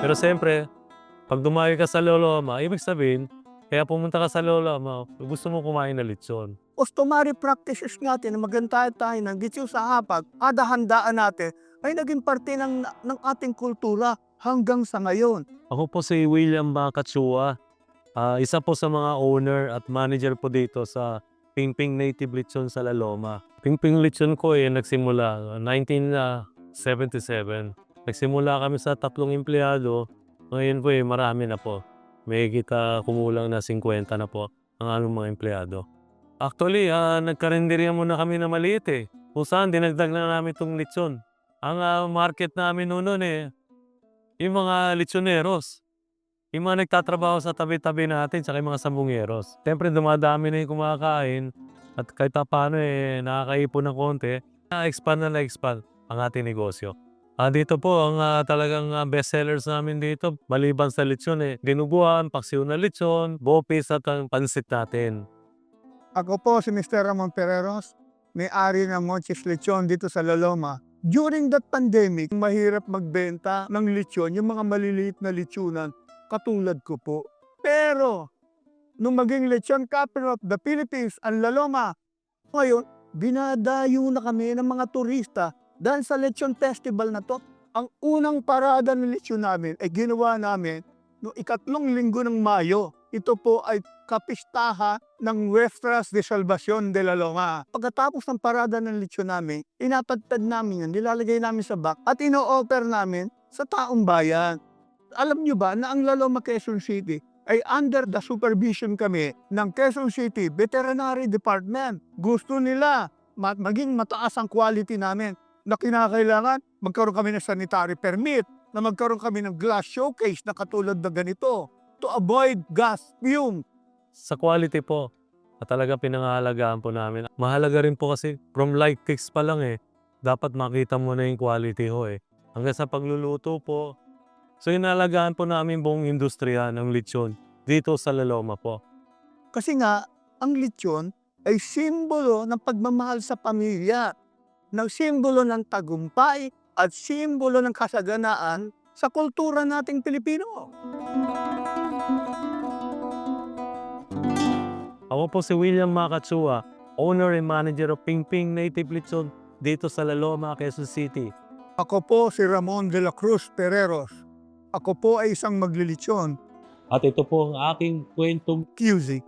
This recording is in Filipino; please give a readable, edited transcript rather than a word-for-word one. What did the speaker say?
Pero siyempre, 'pag dumayo ka sa Loloma, ibig sabihin, kaya pumunta ka sa Loloma, gusto mo kumain ng lechon. Customary practices natin na magantayan tayo ng lechon sa hapag, kada handaan natin ay naging parte ng ating kultura hanggang sa ngayon. Ako po si William Makachua, isa po sa mga owner at manager po dito sa Pingping Native Lechon sa La Loma. Pingping Lechon ko, nagsimula 1977. Nagsimula kami sa 3 empleyado, ngayon po, marami na po. Mahigit, kumulang na 50 na po ang aming mga empleyado. Actually, nagkarenderya muna kami na maliit, kung saan dinagdag na namin 'tong lechon. Ang, market namin noon, yung mga lechoneros. Yung mga nagtatrabaho sa tabi-tabi natin tsaka yung mga sambungeros. Siyempre dumadami na yung kumakain at kahit papaano, nakakaipon ng konti, na-expand ang ating negosyo. Dito po ang, talagang, best sellers namin dito maliban sa lechon, dinuguan, paksiw na lechon, bopis at ang pansit natin. Ako po si Mr. Ramon Pereros, may-ari ng Monchis Lechon dito sa Loloma. During that pandemic, mahirap magbenta ng lechon, yung mga maliliit na lechonan, katulad ko po. Pero, nung maging Lechon Capital of the Philippines, ang Loloma, ngayon, dinadayo na kami ng mga turista dahil sa Lechon Festival na to. Ang unang parada ng lechon namin ay ginawa namin noong 2 linggo ng Mayo. Ito po ay kapistahan ng Nuestras de Salvacion de la Loma. Pagkatapos ng parada ng lechon namin, inapadpad namin yan, nilalagay namin sa bag at ino-offer namin sa taong bayan. Alam nyo ba na ang La Loma, Quezon City ay under the supervision kami ng Quezon City Veterinary Department. Gusto nila maging mataas ang quality namin na kinakailangan magkaroon kami ng sanitary permit, na magkaroon kami ng glass showcase na katulad na ganito to avoid gas fume. Sa quality po, talaga pinanghahalagahan po namin. Mahalaga rin po kasi from light kicks pa lang, dapat makita mo na yung quality ho, hanggang sa pagluluto po. So inalagaan po namin buong industriya ng lechon dito sa La Loma po. Kasi nga, ang lechon ay simbolo ng pagmamahal sa pamilya, ng simbolo ng tagumpay at simbolo ng kasaganaan sa kultura nating Pilipino. Ako po si William Makachua, owner and manager of Pingping Native Lechon dito sa La Loma, Quezon City. Ako po si Ramon de la Cruz Pereros. Ako po ay isang maglilitsyon, At ito po ang aking kwentong QZ.